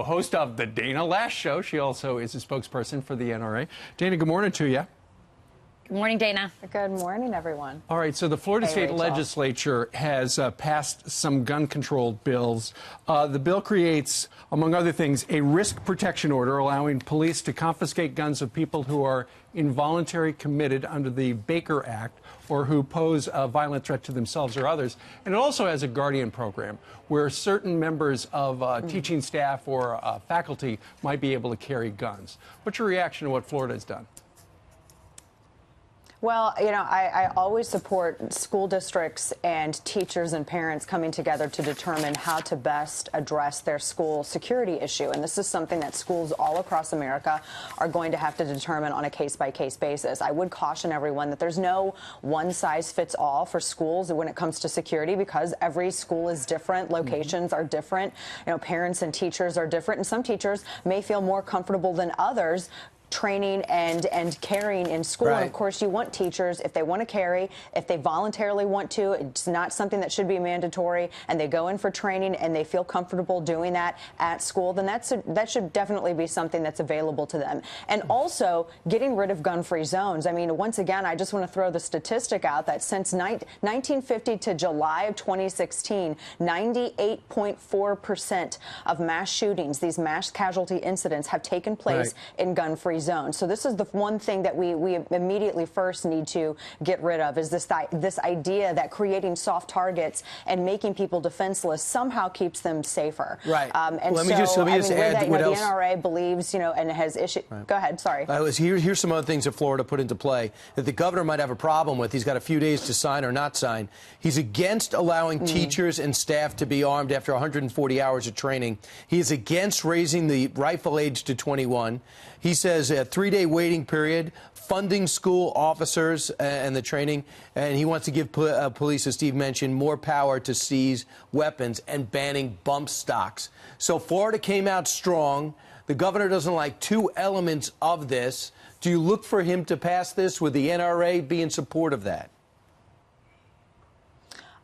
Host of the Dana Loesch Show. She also is a spokesperson for the NRA. Dana, good morning to you. Good morning, Dana. Good morning, everyone. All right, so the Florida State Rachel. Legislature has passed some gun control bills. The bill creates, among other things, a risk protection order allowing police to confiscate guns of people who are involuntarily committed under the Baker Act or who pose a violent threat to themselves or others. And it also has a guardian program where certain members of teaching staff or faculty might be able to carry guns. What's your reaction to what Florida has done? Well, you know, I always support school districts and teachers and parents coming together to determine how to best address their school security issue. And this is something that schools all across America are going to have to determine on a case-by-case basis. I would caution everyone that there's no one-size-fits-all for schools when it comes to security, because every school is different, locations are different, you know, parents and teachers are different, and some teachers may feel more comfortable than others training and carrying in school. Right. And of course, you want teachers, if they want to carry, if they voluntarily want to, it's not something that should be mandatory, and they go in for training and they feel comfortable doing that at school, then that should definitely be something that's available to them. And also getting rid of gun-free zones. I mean, once again, I just want to throw the statistic out that since 1950 to July of 2016, 98.4% of mass shootings, these mass casualty incidents, have taken place in gun-free zones. So this is the one thing that we immediately first need to get rid of, is this idea that creating soft targets and making people defenseless somehow keeps them safer. Right. And let me just add what the else. NRA believes, you know, and has issued. Right. Go ahead. Sorry. Here's some other things that Florida put into play that the governor might have a problem with. He's got a few days to sign or not sign. He's against allowing teachers and staff to be armed after 140 hours of training. He is against raising the rifle age to 21. He says a 3-day waiting period, funding school officers and the training, and he wants to give police, as Steve mentioned, more power to seize weapons and banning bump stocks. So Florida came out strong. The governor doesn't like two elements of this. Do you look for him to pass this? Would the NRA be in support of that?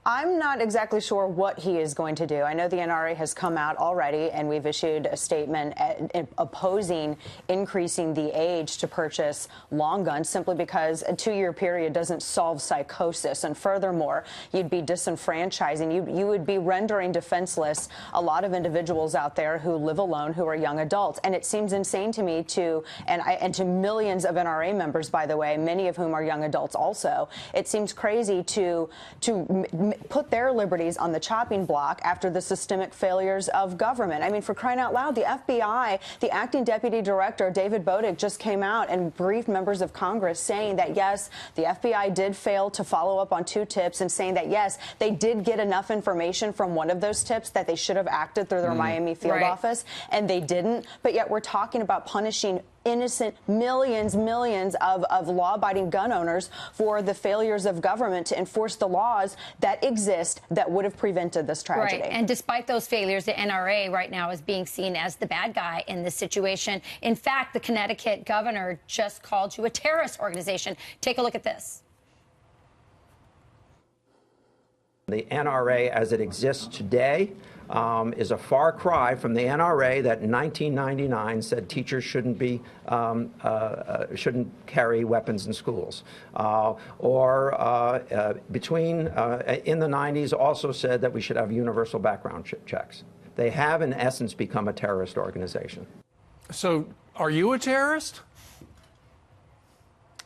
I'm not exactly sure what he is going to do. I know the NRA has come out already, and we've issued a statement opposing increasing the age to purchase long guns, simply because a 2-year period doesn't solve psychosis. And furthermore, you'd be disenfranchising. You would be rendering defenseless a lot of individuals out there who live alone, who are young adults. And it seems insane to me and to millions of NRA members, by the way, many of whom are young adults also. It seems crazy to put their liberties on the chopping block after the systemic failures of government. I mean, for crying out loud, the FBI, the acting deputy director, David Bodick, just came out and briefed members of Congress saying that, yes, the FBI did fail to follow up on 2 tips, and saying that, yes, they did get enough information from one of those tips that they should have acted through their Miami field office, and they didn't. But yet we're talking about punishing innocent millions of law-abiding gun owners for the failures of government to enforce the laws that exist that would have prevented this tragedy. Right. And despite those failures, the NRA right now is being seen as the bad guy in this situation. In fact, the Connecticut governor just called you a terrorist organization. Take a look at this. The NRA as it exists today is a far cry from the NRA that in 1999 said teachers shouldn't carry weapons in schools, or in the 90s also said that we should have universal background checks. They have in essence become a terrorist organization. So are you a terrorist?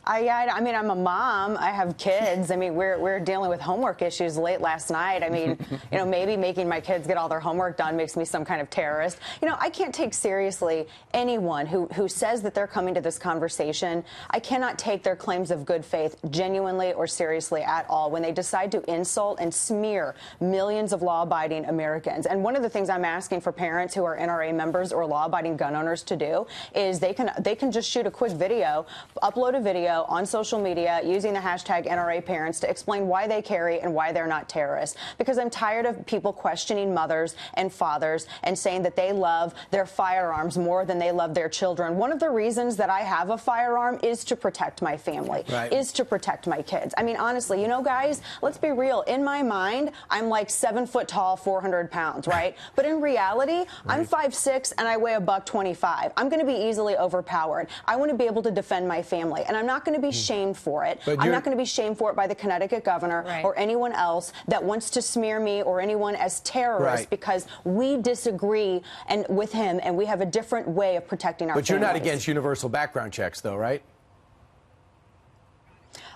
I mean, I'm a mom. I have kids. I mean, we're dealing with homework issues late last night. I mean, you know, maybe making my kids get all their homework done makes me some kind of terrorist. You know, I can't take seriously anyone who says that they're coming to this conversation. I cannot take their claims of good faith genuinely or seriously at all when they decide to insult and smear millions of law-abiding Americans. And one of the things I'm asking for parents who are NRA members or law-abiding gun owners to do is they can just shoot a quick video, upload a video, video on social media using the hashtag NRA parents to explain why they carry and why they're not terrorists. Because I'm tired of people questioning mothers and fathers and saying that they love their firearms more than they love their children. One of the reasons that I have a firearm is to protect my family, is to protect my kids. I mean, honestly, you know, guys, let's be real. In my mind, I'm like 7 foot tall, 400 pounds, right? But in reality, I'm 5'6" and I weigh $125. I'm going to be easily overpowered. I want to be able to defend my family, and I'm not going to be shamed for it. I'm not going to be shamed for it by the Connecticut governor or anyone else that wants to smear me or anyone as terrorists because we disagree with him and we have a different way of protecting our families. But you're not against universal background checks, though, right?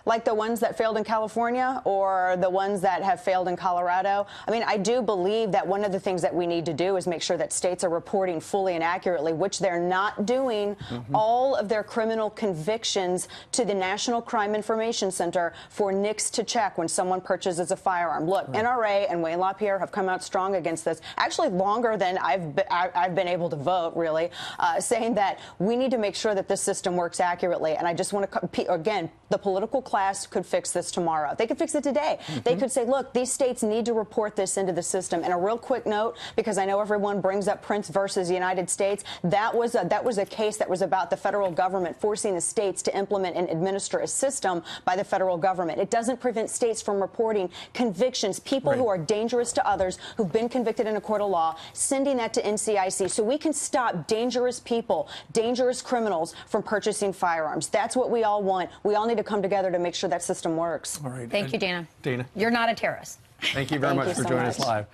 Like the ones that failed in California or the ones that have failed in Colorado. I mean, I do believe that one of the things that we need to do is make sure that states are reporting fully and accurately, which they're not doing, all of their criminal convictions to the National Crime Information Center for NICS to check when someone purchases a firearm. Look, NRA and Wayne LaPierre have come out strong against this, actually longer than I've been able to vote, really, saying that we need to make sure that this system works accurately. And I just want to, again, the political class could fix this tomorrow. They could fix it today. They could say, look, these states need to report this into the system. And a real quick note, because I know everyone brings up Prince versus the United States, that was a case that was about the federal government forcing the states to implement and administer a system by the federal government. It doesn't prevent states from reporting convictions, people who are dangerous to others, who've been convicted in a court of law, sending that to NCIC so we can stop dangerous people, dangerous criminals from purchasing firearms. That's what we all want. We all need to come together to make sure that system works. All right. Thank you, Dana. Dana. You're not a terrorist. Thank you very much for joining us live.